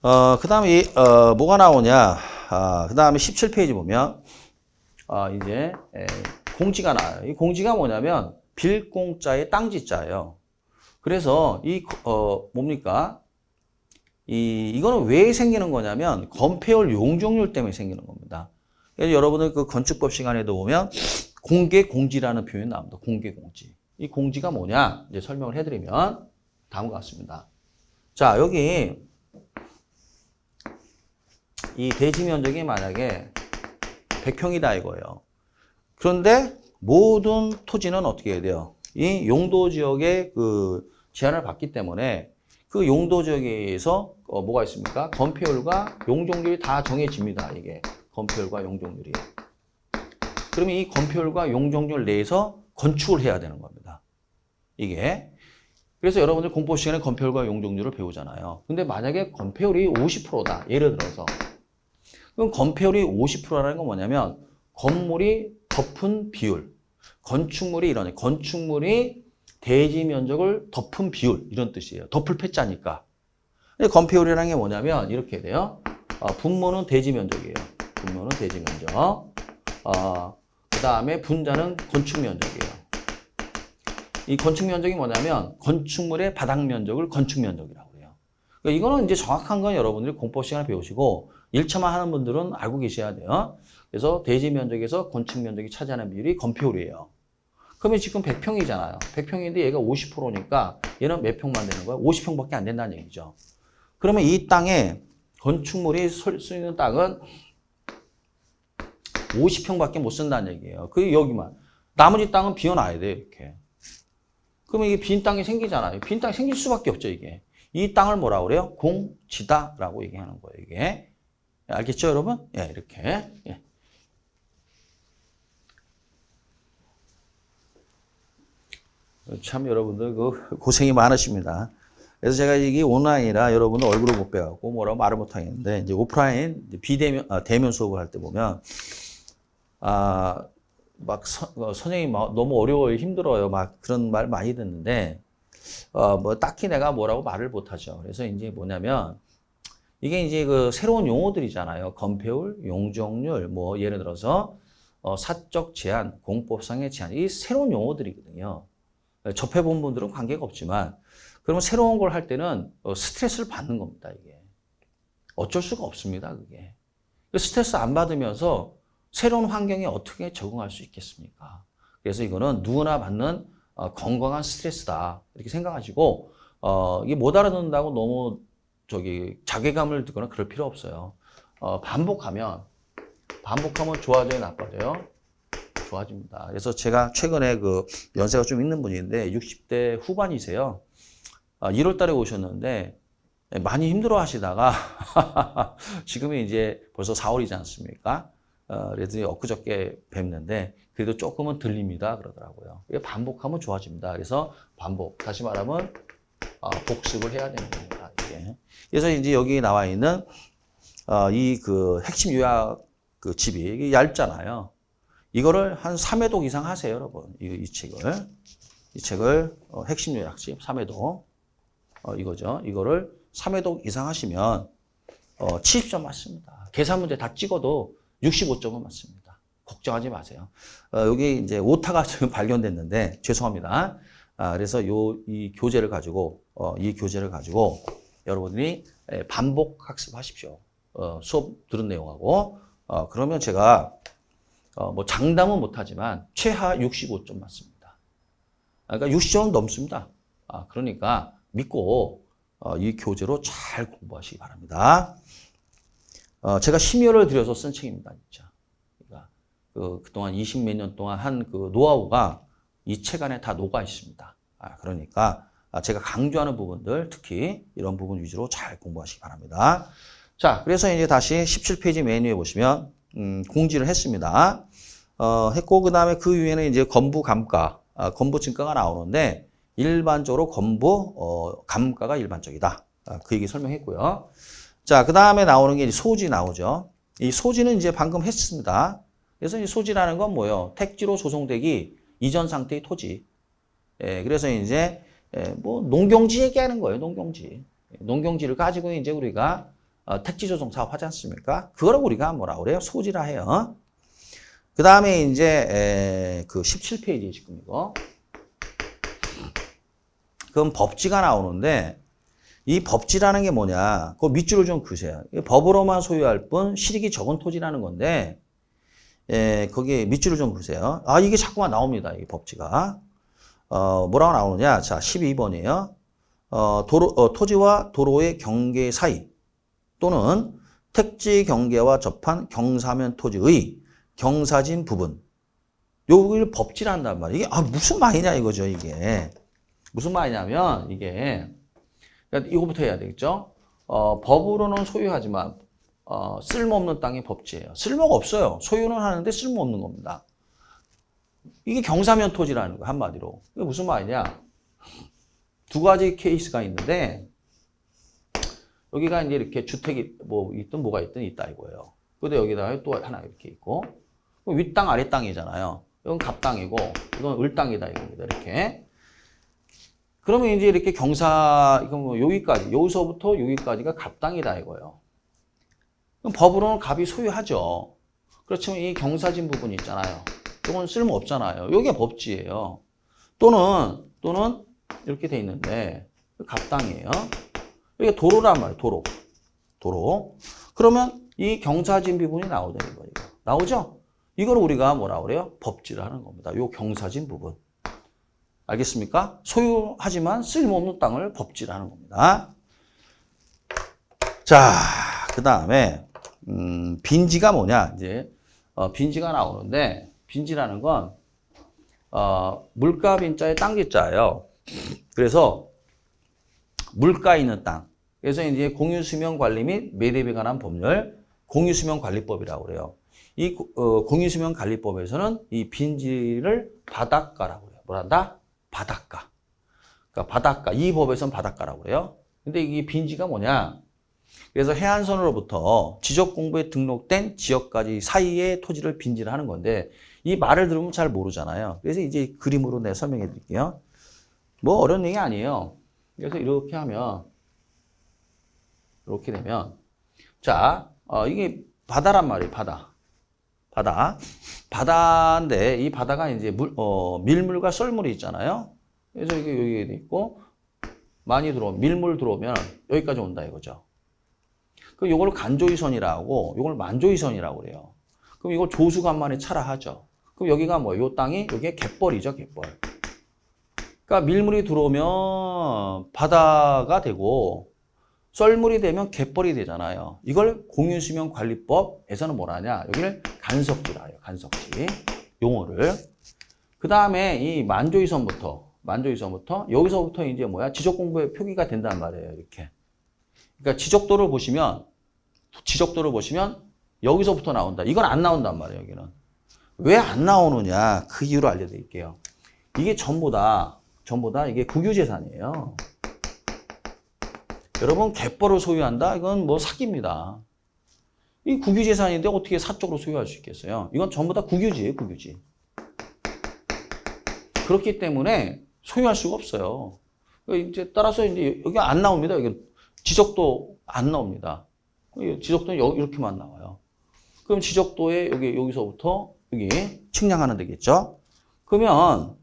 그 다음에, 뭐가 나오냐. 그 다음에 17페이지 보면, 이제, 공지가 나와요. 이 공지가 뭐냐면, 빌공짜의 땅지자예요. 그래서 뭡니까? 이거는 왜 생기는 거냐면, 건폐율 용적률 때문에 생기는 겁니다. 그래서 여러분들 그 건축법 시간에도 보면, 공개공지라는 표현이 나옵니다. 공개공지. 이 공지가 뭐냐? 이제 설명을 해드리면, 다음과 같습니다. 자, 여기, 이 대지 면적이 만약에 100평이다 이거예요. 그런데 모든 토지는 어떻게 해야 돼요? 이 용도 지역의 제한을 받기 때문에 그 용도 지역에서 뭐가 있습니까? 건폐율과 용적률이 다 정해집니다. 이게 건폐율과 용적률이. 그러면 이 건폐율과 용적률 내에서 건축을 해야 되는 겁니다. 이게. 그래서 여러분들 공법 시간에 건폐율과 용적률을 배우잖아요. 근데 만약에 건폐율이 50%다. 예를 들어서. 그럼 건폐율이 50%라는 건 뭐냐면 건물이 덮은 비율, 건축물이 대지 면적을 덮은 비율 이런 뜻이에요. 덮을 패자니까. 건폐율이라는 게 뭐냐면 이렇게 돼요. 분모는 대지 면적이에요. 분모는 대지 면적. 그 다음에 분자는 건축 면적이에요. 이 건축 면적이 뭐냐면 건축물의 바닥 면적을 건축 면적이라고 해요. 그러니까 이거는 이제 정확한 건 여러분들이 공법 시간에 배우시고 1차만 하는 분들은 알고 계셔야 돼요. 그래서 대지 면적에서 건축 면적이 차지하는 비율이 건폐율이에요. 그러면 지금 100평이잖아요. 100평인데 얘가 50%니까 얘는 몇 평만 되는 거야? 50평밖에 안 된다는 얘기죠. 그러면 이 땅에 건축물이 설 수 있는 땅은 50평밖에 못 쓴다는 얘기예요. 그 여기만. 나머지 땅은 비워놔야 돼요, 이렇게. 그러면 이게 빈 땅이 생기잖아요. 빈 땅이 생길 수밖에 없죠, 이게. 이 땅을 뭐라고 그래요? 공지다라고 얘기하는 거예요, 이게. 알겠죠, 여러분? 예, 이렇게. 예. 참 여러분들 그 고생이 많으십니다. 그래서 제가 이게 온라인이라 여러분들 얼굴을 못 뵈갖고 뭐라고 말을 못 하겠는데, 이제 오프라인 비대면 대면 수업을 할 때 보면 막 선생님 너무 어려워요, 힘들어요, 막 그런 말 많이 듣는데 뭐 딱히 내가 뭐라고 말을 못 하죠. 그래서 이제 뭐냐면 이게 이제 그 새로운 용어들이잖아요. 건폐율, 용적률, 뭐 예를 들어서 사적 제한, 공법상의 제한, 이 새로운 용어들이거든요. 접해본 분들은 관계가 없지만 그러면 새로운 걸 할 때는 스트레스를 받는 겁니다. 이게 어쩔 수가 없습니다. 그게 스트레스 안 받으면서 새로운 환경에 어떻게 적응할 수 있겠습니까? 그래서 이거는 누구나 받는 건강한 스트레스다 이렇게 생각하시고 이게 못 알아듣는다고 너무 자괴감을 듣거나 그럴 필요 없어요. 반복하면 좋아져요, 나빠져요? 좋아집니다. 그래서 제가 최근에 그 연세가 좀 있는 분인데 60대 후반이세요. 1월 달에 오셨는데 많이 힘들어 하시다가 지금이 이제 벌써 4월이지 않습니까? 그래서 엊그저께 뵙는데 그래도 조금은 들립니다 그러더라고요. 반복하면 좋아집니다. 그래서 반복, 다시 말하면 복습을 해야 되는 겁니다. 이게. 그래서 이제 여기 나와 있는 이 그 핵심 요약 그 집이 얇잖아요. 이거를 한 3회독 이상 하세요, 여러분. 이 책을 핵심 요약집 3회독 이거죠. 이거를 3회독 이상 하시면 70점 맞습니다. 계산 문제 다 찍어도 65점은 맞습니다. 걱정하지 마세요. 여기 이제 오타가 지금 발견됐는데 죄송합니다. 그래서 이 교재를 가지고 여러분들이 반복 학습하십시오. 수업 들은 내용하고 그러면 제가 뭐 장담은 못하지만 최하 65점 맞습니다. 그러니까 60점은 넘습니다. 그러니까 믿고 이 교재로 잘 공부하시기 바랍니다. 제가 심혈을 들여서 쓴 책입니다, 진짜. 그러니까 그동안 20몇 년 동안 한 그 노하우가 이 책 안에 다 녹아 있습니다. 그러니까 제가 강조하는 부분들, 특히 이런 부분 위주로 잘 공부하시기 바랍니다. 자, 그래서 이제 다시 17페이지 메인 위에 보시면 공지를 했습니다. 했고 그 다음에 그 위에는 이제 건부 감가, 건부 증가가 나오는데 일반적으로 건부 감가가 일반적이다. 그 얘기 설명했고요. 자, 그 다음에 나오는 게 이제 소지 나오죠. 이 소지는 이제 방금 했습니다. 그래서 이 소지라는 건 뭐예요? 택지로 조성되기 이전 상태의 토지. 그래서 이제 뭐 농경지 얘기하는 거예요. 농경지. 농경지를 가지고 이제 우리가 택지 조성 사업 하지 않습니까? 그거를 우리가 뭐라 그래요? 소지라 해요. 그 다음에 이제 그 17페이지 지금 이거. 그럼 법지가 나오는데 이 법지라는 게 뭐냐? 그 밑줄을 좀 그으세요. 법으로만 소유할 뿐 실익이 적은 토지라는 건데 거기에 밑줄을 좀 그으세요. 이게 자꾸만 나옵니다. 이 법지가. 뭐라고 나오느냐? 자, 12번이에요. 토지와 도로의 경계 사이 또는 택지 경계와 접한 경사면 토지의 경사진 부분. 요걸 법지란단 말이에요. 이게 무슨 말이냐 이거죠, 이게. 무슨 말이냐면 이게 이거부터 해야 되겠죠. 법으로는 소유하지만 쓸모없는 땅이 법지예요. 쓸모가 없어요. 소유는 하는데 쓸모없는 겁니다. 이게 경사면 토지라는 거예요, 한마디로. 이게 무슨 말이냐? 두 가지 케이스가 있는데 여기가 이제 이렇게 주택이 뭐 있든 뭐가 있든 있다 이거예요. 근데 여기다가 또 하나 이렇게 있고 윗땅 아랫땅이잖아요. 이건 갑땅이고 이건 을땅이다 이겁니다. 이렇게. 그러면 이제 이렇게 이건 뭐 여기서부터 여기까지가 갑땅이다 이거예요. 그럼 법으로는 갑이 소유하죠. 그렇지만 이 경사진 부분이 있잖아요. 이건 쓸모 없잖아요. 이게 법지예요. 또는 이렇게 돼 있는데 갑당이에요. 이게 도로란 말이에요. 도로. 그러면 이 경사진 부분이 나오는 거예요. 나오죠? 이걸 우리가 뭐라 그래요? 법지를 하는 겁니다. 요 경사진 부분. 알겠습니까? 소유하지만 쓸모없는 땅을 법지를 하는 겁니다. 자, 그 다음에 빈지가 뭐냐? 이제 빈지가 나오는데 빈지라는 건 물가 빈자에 땅지자예요. 그래서 물가 있는 땅. 그래서 이제 공유수면관리 및 매립에 관한 법률 공유수면관리법이라고 그래요. 이 공유수면관리법에서는 이 빈지를 바닷가라고 그래요. 뭐란다? 바닷가. 그러니까 바닷가. 이 법에서는 바닷가라고 그래요. 근데 이게 빈지가 뭐냐? 그래서 해안선으로부터 지적공부에 등록된 지역까지 사이의 토지를 빈지를 하는 건데 이 말을 들으면 잘 모르잖아요. 그래서 이제 그림으로 내가 설명해 드릴게요. 뭐 어려운 얘기 아니에요. 그래서 이렇게 하면 이렇게 되면 자, 이게 바다란 말이에요. 바다인데 이 바다가 이제 밀물과 썰물이 있잖아요. 그래서 이게 여기에 있고 많이 밀물 들어오면 여기까지 온다 이거죠. 그럼 이걸 간조위선이라고 이걸 만조위선이라고 그래요. 그럼 이걸 조수간만에 차라 하죠. 그럼 여기가 뭐 요 땅이 여기에 갯벌이죠, 갯벌. 그러니까 밀물이 들어오면 바다가 되고 썰물이 되면 갯벌이 되잖아요. 이걸 공유수면관리법에서는 뭐라 하냐? 여기를 간석지라 해요. 간석지. 용어를. 그 다음에 이 만조위선부터 여기서부터 이제 뭐야? 지적공부의 표기가 된단 말이에요. 이렇게. 그러니까 지적도를 보시면 여기서부터 나온다. 이건 안 나온단 말이에요. 여기는. 왜 안 나오느냐? 그 이유를 알려드릴게요. 이게 전부 다 이게 국유재산이에요. 여러분 갯벌을 소유한다? 이건 뭐 사기입니다. 이 국유재산인데 어떻게 사적으로 소유할 수 있겠어요? 이건 전부 다 국유지예요, 국유지. 그렇기 때문에 소유할 수가 없어요. 이제 따라서 이제 여기 안 나옵니다. 여기 지적도 안 나옵니다. 지적도는 이렇게만 나와요. 그럼 지적도에 여기서부터 여기 측량하는 데겠죠? 그러면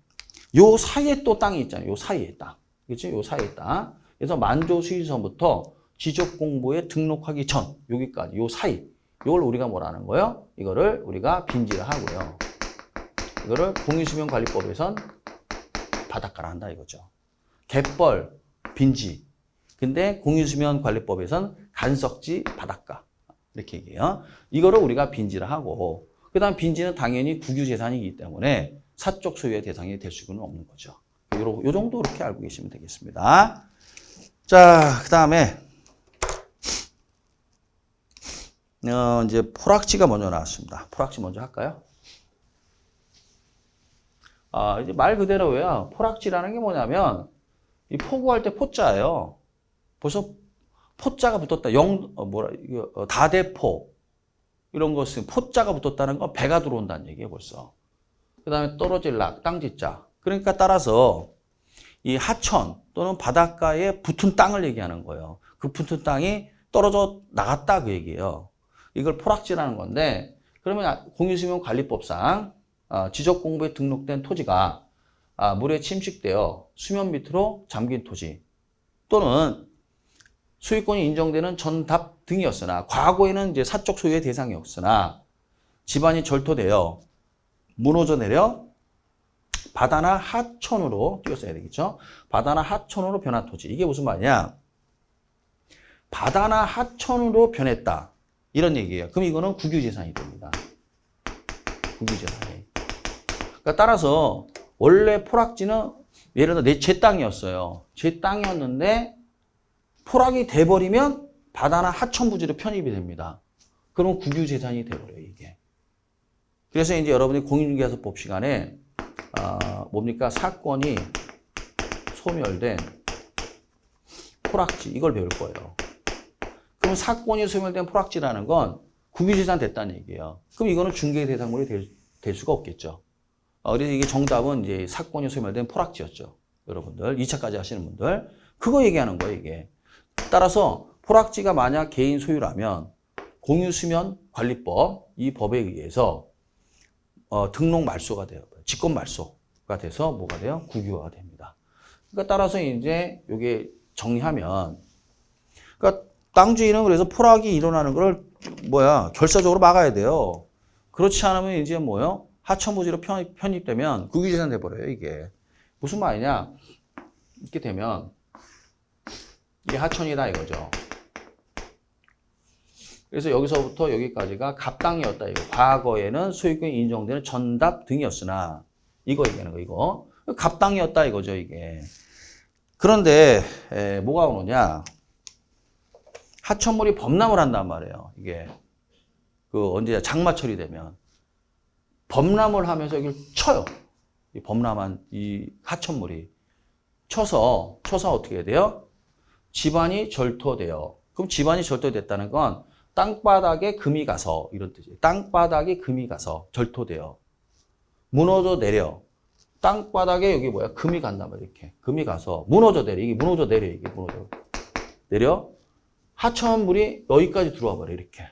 요 사이에 또 땅이 있잖아요. 요 사이에 땅. 그렇죠? 요 사이에 땅. 그래서 만조수유선부터 지적공부에 등록하기 전 여기까지 요 사이. 이걸 우리가 뭐라는 거예요? 이거를 우리가 빈지를 하고요. 이거를 공유수면관리법에선 바닷가라 한다 이거죠. 갯벌, 빈지. 근데 공유수면관리법에선 간석지, 바닷가. 이렇게 얘기해요. 이거를 우리가 빈지를 하고 그 다음 빈지는 당연히 국유재산이기 때문에 사적 소유의 대상이 될 수는 없는 거죠. 요 정도 이렇게 알고 계시면 되겠습니다. 자, 그 다음에 이제 포락지가 먼저 나왔습니다. 포락지 먼저 할까요? 이제 말 그대로요. 포락지라는 게 뭐냐면 이 포구할 때 포자예요. 벌써 포자가 붙었다. 다대포 이런 것은 포자가 붙었다는 건 배가 들어온다는 얘기예요. 벌써. 그 다음에 떨어질 락, 땅지자. 그러니까 따라서 이 하천 또는 바닷가에 붙은 땅을 얘기하는 거예요. 그 붙은 땅이 떨어져 나갔다 그 얘기예요. 이걸 포락지라는 건데 그러면 공유수면관리법상 지적공부에 등록된 토지가 물에 침식되어 수면 밑으로 잠긴 토지 또는 소유권이 인정되는 전답 등이었으나 과거에는 이제 사적 소유의 대상이었으나 집안이 절토되어 무너져 내려 바다나 하천으로 띄웠어야 되겠죠. 바다나 하천으로 변한 토지. 이게 무슨 말이냐? 바다나 하천으로 변했다. 이런 얘기예요. 그럼 이거는 국유재산이 됩니다. 국유재산이. 그러니까 따라서 원래 포락지는 예를 들어 제 땅이었어요. 제 땅이었는데 포락이 돼버리면 바다나 하천 부지로 편입이 됩니다. 그러면 국유재산이 돼버려요, 이게. 그래서 이제 여러분이 공인중개사법 시간에 뭡니까? 사건이 소멸된 포락지, 이걸 배울 거예요. 그럼 사건이 소멸된 포락지라는 건 국유재산 됐다는 얘기예요. 그럼 이거는 중개 대상물이 될 수가 없겠죠. 그래서 이게 정답은 이제 사건이 소멸된 포락지였죠. 여러분들, 2차까지 하시는 분들. 그거 얘기하는 거예요, 이게. 따라서 포락지가 만약 개인 소유라면 공유수면관리법, 이 법에 의해서 등록 말소가 돼요. 직권 말소가 돼서 뭐가 돼요? 국유화가 됩니다. 그러니까 따라서 이제 요게 정리하면, 그러니까 땅 주인은 그래서 포락이 일어나는 걸 결사적으로 막아야 돼요. 그렇지 않으면 이제 뭐요? 하천부지로 편입되면 국유재산 돼버려요, 이게. 무슨 말이냐? 이렇게 되면 이게 하천이다 이거죠. 그래서 여기서부터 여기까지가 갑당이었다 이거. 과거에는 소유권이 인정되는 전답 등이었으나 이거 얘기하는 거 이거. 갑당이었다 이거죠, 이게. 그런데 뭐가 오느냐? 하천물이 범람을 한단 말이에요. 이게 언제 장마철이 되면 범람을 하면서 이걸 쳐요. 이 범람한 이 하천물이 쳐서 어떻게 해야 돼요? 집안이 절토돼요. 그럼 집안이 절토됐다는 건 땅바닥에 금이 가서 이런 뜻이에요. 땅바닥에 금이 가서 절토돼요. 무너져 내려. 땅바닥에 여기 금이 간단 말이에요. 이렇게 금이 가서 무너져 내려. 이게 무너져 내려. 이게 무너져 내려. 하천물이 여기까지 들어와 버려 이렇게.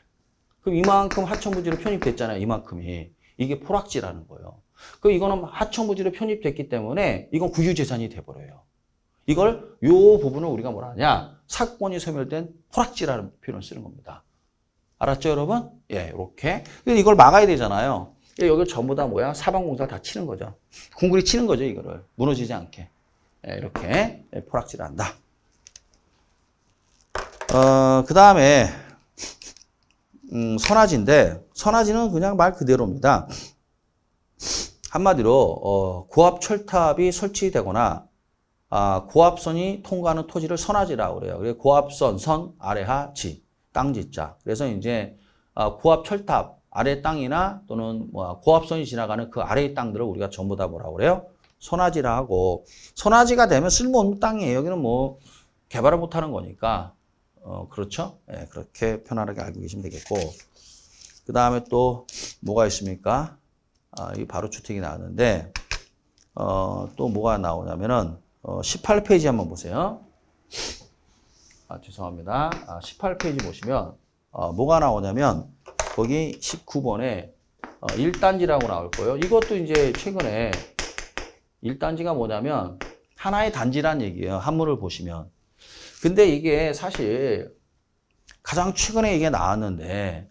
그럼 이만큼 하천부지로 편입됐잖아요. 이만큼이. 이게 포락지라는 거예요. 그럼 이거는 하천부지로 편입됐기 때문에 이건 국유재산이 돼버려요. 요 부분을 우리가 뭐라 하냐? 사건이 소멸된 포락지라는 표현을 쓰는 겁니다. 알았죠, 여러분? 예, 이렇게. 이걸 막아야 되잖아요. 여기 전부 다 사방공사 다 치는 거죠. 궁굴이 치는 거죠, 이거를. 무너지지 않게. 예, 이렇게 포락지를 한다. 그 다음에, 선화지인데, 선화지는 그냥 말 그대로입니다. 한마디로, 고압 철탑이 설치되거나, 고압선이 통과하는 토지를 선화지라고 그래요. 그래서 고압선, 선, 아래하, 지, 땅지자. 그래서 이제, 고압 철탑, 아래 땅이나 또는 고압선이 지나가는 그 아래의 땅들을 우리가 전부 다 뭐라고 그래요? 선화지라 하고, 선화지가 되면 쓸모없는 땅이에요. 여기는 개발을 못 하는 거니까. 그렇죠? 예, 그렇게 편안하게 알고 계시면 되겠고. 그 다음에 또 뭐가 있습니까? 이 바로 주택이 나왔는데, 또 뭐가 나오냐면은, 18페이지 한번 보세요. 죄송합니다. 18페이지 보시면, 뭐가 나오냐면, 거기 19번에 1단지라고 나올 거예요. 이것도 이제 최근에 1단지가 뭐냐면, 하나의 단지란 얘기예요. 한문을 보시면. 근데 이게 사실 가장 최근에 이게 나왔는데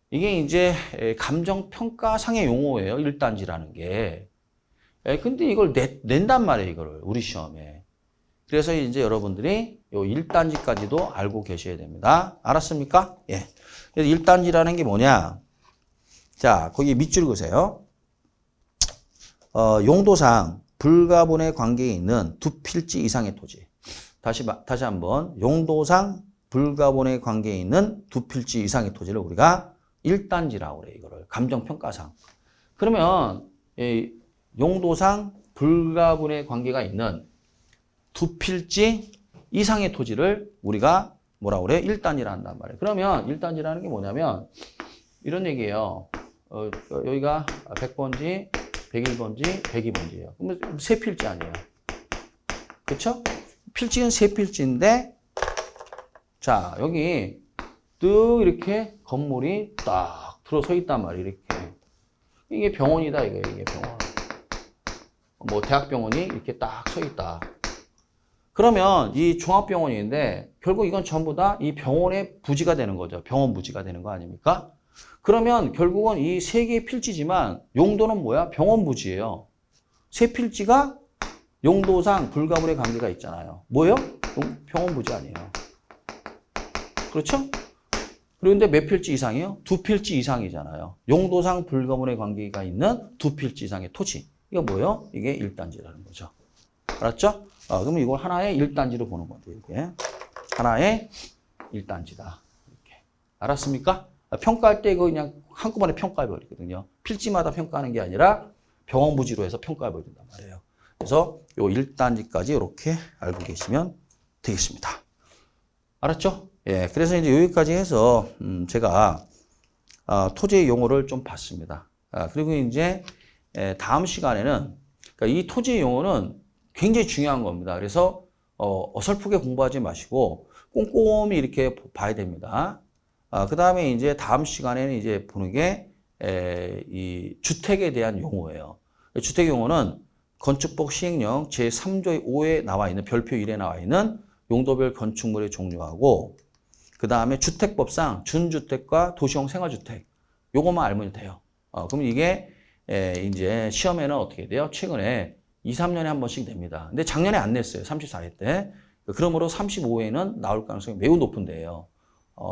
이게 이제 감정평가상의 용어예요. 1단지라는 게. 근데 이걸 낸단 말이에요. 이거를 우리 시험에. 그래서 이제 여러분들이 요 1단지까지도 알고 계셔야 됩니다. 알았습니까? 예. 그래서 1단지라는 게 뭐냐? 자, 거기 밑줄 그으세요. 용도상 불가분의 관계에 있는 두 필지 이상의 토지. 다시 한번 용도상 불가분의 관계에 있는 두 필지 이상의 토지를 우리가 1단지라고 그래요. 이거를 감정평가상. 그러면 용도상 불가분의 관계가 있는 두 필지 이상의 토지를 우리가 뭐라고 그래요? 1단지라 한단 말이에요. 그러면 1단지라는 게 뭐냐면 이런 얘기예요. 여기가 100번지, 101번지, 102번지예요. 그러면 세 필지 아니에요. 그렇죠? 필지는 세 필지인데, 자, 여기 뚝 이렇게 건물이 딱 들어서 있단 말이에요. 이렇게. 이게 병원이다, 이게 병원. 대학병원이 이렇게 딱 서 있다. 그러면 이 종합병원인데, 결국 이건 전부 다 이 병원의 부지가 되는 거죠. 병원 부지가 되는 거 아닙니까? 그러면 결국은 이 세 개의 필지지만 용도는 뭐야? 병원 부지예요. 세 필지가 용도상 불가분의 관계가 있잖아요. 뭐예요? 병원 부지 아니에요. 그렇죠? 그런데 몇 필지 이상이요? 두 필지 이상이잖아요. 용도상 불가분의 관계가 있는 두 필지 이상의 토지. 이거 뭐예요? 이게 1단지라는 거죠. 알았죠? 그러면 이걸 하나의 1단지로 보는 거죠. 이게 하나의 1단지다. 이렇게. 알았습니까? 평가할 때 이거 그냥 한꺼번에 평가해 버리거든요. 필지마다 평가하는 게 아니라 병원 부지로 해서 평가해 버린단 말이에요. 그래서 요 1단지까지 이렇게 알고 계시면 되겠습니다. 알았죠? 예. 그래서 이제 여기까지 해서, 제가, 토지의 용어를 좀 봤습니다. 그리고 이제, 다음 시간에는, 그러니까 이 토지의 용어는 굉장히 중요한 겁니다. 그래서, 어설프게 공부하지 마시고, 꼼꼼히 이렇게 봐야 됩니다. 그 다음에 이제 다음 시간에는 이제 보는 게, 이 주택에 대한 용어예요. 주택 용어는 건축법 시행령 제3조의 5에 나와 있는 별표 1에 나와 있는 용도별 건축물의 종류하고 그 다음에 주택법상 준주택과 도시형 생활주택 요것만 알면 돼요. 그럼 이게 이제 시험에는 어떻게 돼요? 최근에 2, 3년에 한 번씩 냅니다. 근데 작년에 안 냈어요. 34회 때. 그러므로 35회에는 나올 가능성이 매우 높은데요.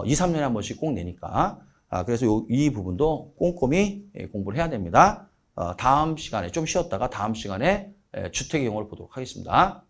2, 3년에 한 번씩 꼭 내니까. 그래서 이 부분도 꼼꼼히 공부를 해야 됩니다. 다음 시간에 좀 쉬었다가 다음 시간에 주택의 용어를 보도록 하겠습니다.